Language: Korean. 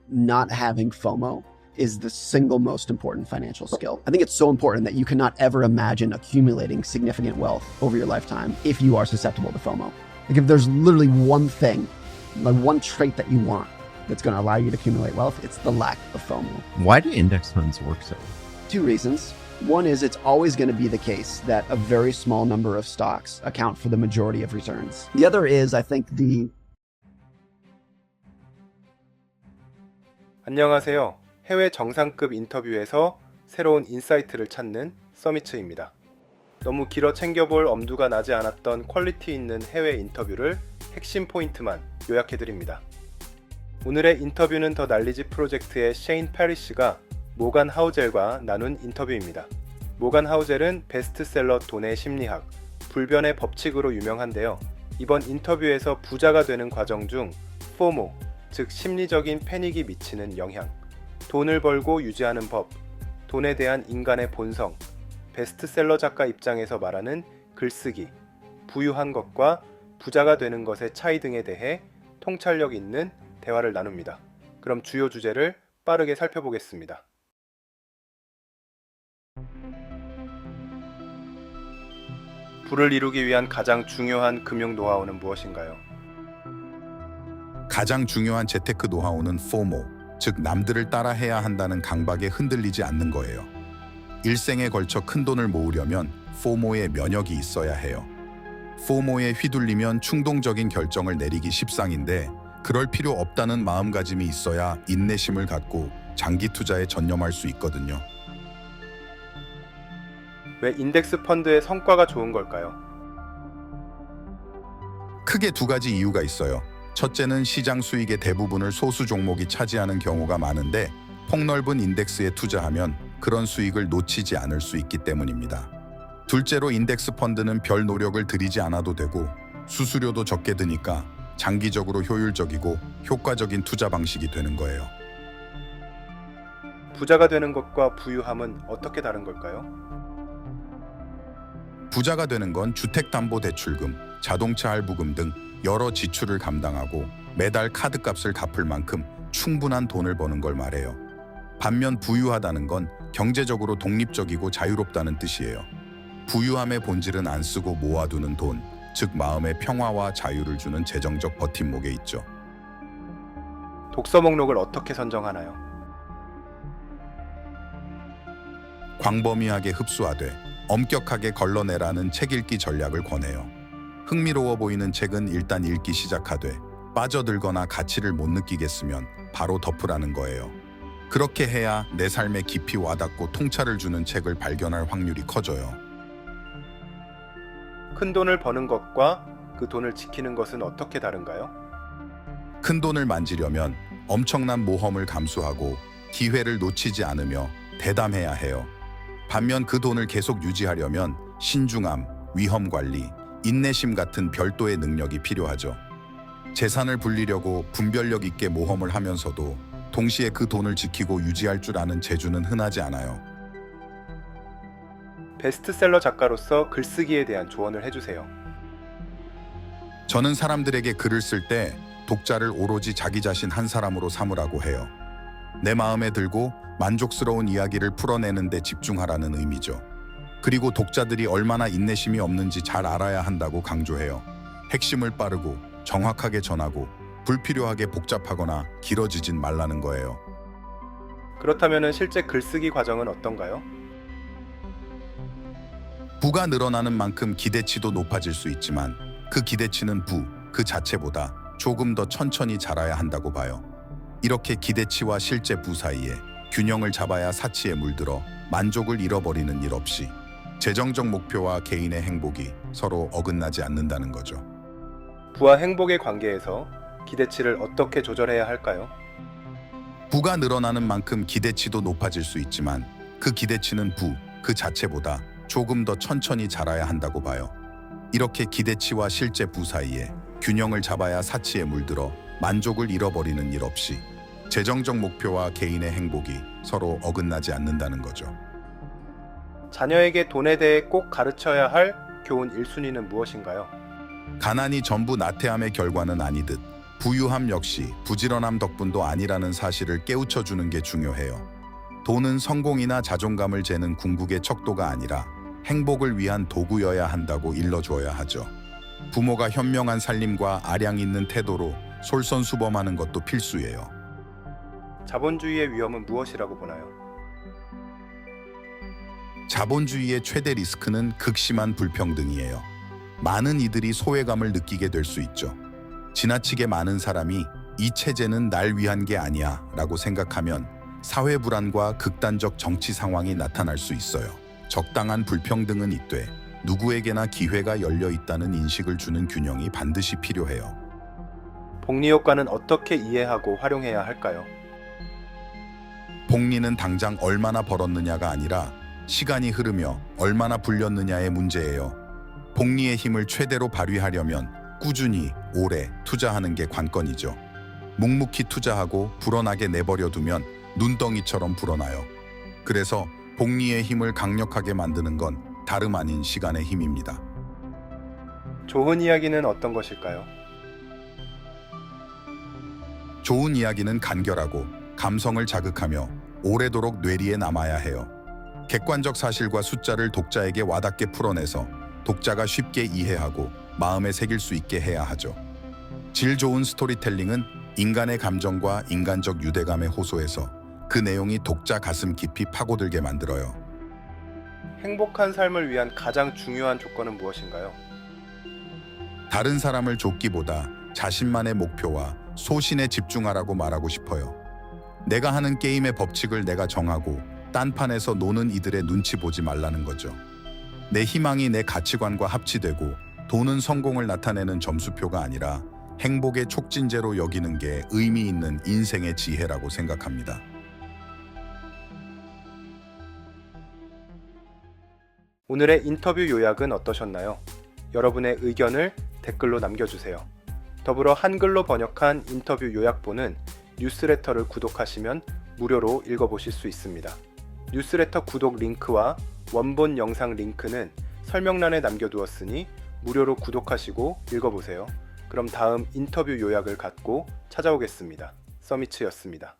not having FOMO is the single most important financial skill. I think it's so important that you cannot ever imagine accumulating significant wealth over your lifetime if you are susceptible to FOMO. Like if there's literally one thing, like one trait that you want that's going to allow you to accumulate wealth, it's the lack of FOMO. Why do index funds work so? Two reasons. One is it's always going to be the case that a very small number of stocks account for the majority of returns. The other is, I think, 안녕하세요. 해외 정상급 인터뷰에서 새로운 인사이트를 찾는 서미츠입니다. 너무 길어 챙겨볼 엄두가 나지 않았던 퀄리티 있는 해외 인터뷰를 핵심 포인트만 요약해드립니다. 오늘의 인터뷰는 더 날리지 프로젝트의 셰인 패리시가 모간 하우젤과 나눈 인터뷰입니다. 모간 하우젤은 베스트셀러 돈의 심리학, 불변의 법칙으로 유명한데요. 이번 인터뷰에서 부자가 되는 과정 중 FOMO, 즉 심리적인 패닉이 미치는 영향, 돈을 벌고 유지하는 법, 돈에 대한 인간의 본성, 베스트셀러 작가 입장에서 말하는 글쓰기, 부유한 것과 부자가 되는 것의 차이 등에 대해 통찰력 있는 대화를 나눕니다. 그럼 주요 주제를 빠르게 살펴보겠습니다. 부를 이루기 위한 가장 중요한 금융 노하우는 무엇인가요? 가장 중요한 재테크 노하우는 FOMO, 즉 남들을 따라해야 한다는 강박에 흔들리지 않는 거예요. 일생에 걸쳐 큰 돈을 모으려면 FOMO에 면역이 있어야 해요. FOMO에 휘둘리면 충동적인 결정을 내리기 십상인데 그럴 필요 없다는 마음가짐이 있어야 인내심을 갖고 장기 투자에 전념할 수 있거든요. 왜 인덱스 펀드의 성과가 좋은 걸까요? 크게 두 가지 이유가 있어요. 첫째는 시장 수익의 대부분을 소수 종목이 차지하는 경우가 많은데 폭넓은 인덱스에 투자하면 그런 수익을 놓치지 않을 수 있기 때문입니다. 둘째로 인덱스 펀드는 별 노력을 들이지 않아도 되고 수수료도 적게 드니까 장기적으로 효율적이고 효과적인 투자 방식이 되는 거예요. 부자가 되는 것과 부유함은 어떻게 다른 걸까요? 부자가 되는 건 주택담보대출금, 자동차 할부금 등 여러 지출을 감당하고 매달 카드값을 갚을 만큼 충분한 돈을 버는 걸 말해요. 반면 부유하다는 건 경제적으로 독립적이고 자유롭다는 뜻이에요. 부유함의 본질은 안 쓰고 모아두는 돈, 즉 마음의 평화와 자유를 주는 재정적 버팀목에 있죠. 독서 목록을 어떻게 선정하나요? 광범위하게 흡수하되 엄격하게 걸러내라는 책 읽기 전략을 권해요. 흥미로워 보이는 책은 일단 읽기 시작하되 빠져들거나 가치를 못 느끼겠으면 바로 덮으라는 거예요. 그렇게 해야 내 삶에 깊이 와닿고 통찰을 주는 책을 발견할 확률이 커져요. 큰 돈을 버는 것과 그 돈을 지키는 것은 어떻게 다른가요? 큰 돈을 만지려면 엄청난 모험을 감수하고 기회를 놓치지 않으며 대담해야 해요. 반면 그 돈을 계속 유지하려면 신중함, 위험 관리, 인내심 같은 별도의 능력이 필요하죠. 재산을 불리려고 분별력 있게 모험을 하면서도 동시에 그 돈을 지키고 유지할 줄 아는 재주는 흔하지 않아요. 베스트셀러 작가로서 글쓰기에 대한 조언을 해주세요. 저는 사람들에게 글을 쓸 때 독자를 오로지 자기 자신 한 사람으로 삼으라고 해요. 내 마음에 들고 만족스러운 이야기를 풀어내는 데 집중하라는 의미죠. 그리고 독자들이 얼마나 인내심이 없는지 잘 알아야 한다고 강조해요. 핵심을 빠르고 정확하게 전하고 불필요하게 복잡하거나 길어지진 말라는 거예요. 그렇다면 실제 글쓰기 과정은 어떤가요? 부가 늘어나는 만큼 기대치도 높아질 수 있지만 그 기대치는 부, 그 자체보다 조금 더 천천히 자라야 한다고 봐요. 이렇게 기대치와 실제 부 사이에 균형을 잡아야 사치에 물들어 만족을 잃어버리는 일 없이 재정적 목표와 개인의 행복이 서로 어긋나지 않는다는 거죠. 부와 행복의 관계에서 기대치를 어떻게 조절해야 할까요? 부가 늘어나는 만큼 기대치도 높아질 수 있지만 그 기대치는 부, 그 자체보다 조금 더 천천히 자라야 한다고 봐요. 이렇게 기대치와 실제 부 사이에 균형을 잡아야 사치에 물들어 만족을 잃어버리는 일 없이 재정적 목표와 개인의 행복이 서로 어긋나지 않는다는 거죠. 자녀에게 돈에 대해 꼭 가르쳐야 할 교훈 1순위는 무엇인가요? 가난이 전부 나태함의 결과는 아니듯 부유함 역시 부지런함 덕분도 아니라는 사실을 깨우쳐주는 게 중요해요. 돈은 성공이나 자존감을 재는 궁극의 척도가 아니라 행복을 위한 도구여야 한다고 일러주어야 하죠. 부모가 현명한 살림과 아량 있는 태도로 솔선수범하는 것도 필수예요. 자본주의의 위험은 무엇이라고 보나요? 자본주의의 최대 리스크는 극심한 불평등이에요. 많은 이들이 소외감을 느끼게 될 수 있죠. 지나치게 많은 사람이 이 체제는 날 위한 게 아니야 라고 생각하면 사회 불안과 극단적 정치 상황이 나타날 수 있어요. 적당한 불평등은 있되 누구에게나 기회가 열려 있다는 인식을 주는 균형이 반드시 필요해요. 복리효과는 어떻게 이해하고 활용해야 할까요? 복리는 당장 얼마나 벌었느냐가 아니라 시간이 흐르며 얼마나 불렸느냐의 문제예요. 복리의 힘을 최대로 발휘하려면 꾸준히 오래 투자하는 게 관건이죠. 묵묵히 투자하고 불어나게 내버려두면 눈덩이처럼 불어나요. 그래서 복리의 힘을 강력하게 만드는 건 다름 아닌 시간의 힘입니다. 좋은 이야기는 어떤 것일까요? 좋은 이야기는 간결하고 감성을 자극하며 오래도록 뇌리에 남아야 해요. 객관적 사실과 숫자를 독자에게 와닿게 풀어내서 독자가 쉽게 이해하고 마음에 새길 수 있게 해야 하죠. 질 좋은 스토리텔링은 인간의 감정과 인간적 유대감에 호소해서 그 내용이 독자 가슴 깊이 파고들게 만들어요. 행복한 삶을 위한 가장 중요한 조건은 무엇인가요? 다른 사람을 좇기보다 자신만의 목표와 소신에 집중하라고 말하고 싶어요. 내가 하는 게임의 법칙을 내가 정하고 딴판에서 노는 이들의 눈치 보지 말라는 거죠. 내 희망이 내 가치관과 합치되고 돈은 성공을 나타내는 점수표가 아니라 행복의 촉진제로 여기는 게 의미 있는 인생의 지혜라고 생각합니다. 오늘의 인터뷰 요약은 어떠셨나요? 여러분의 의견을 댓글로 남겨주세요. 더불어 한글로 번역한 인터뷰 요약본은 뉴스레터를 구독하시면 무료로 읽어보실 수 있습니다. 뉴스레터 구독 링크와 원본 영상 링크는 설명란에 남겨두었으니 무료로 구독하시고 읽어보세요. 그럼 다음 인터뷰 요약을 갖고 찾아오겠습니다. 서미츠였습니다.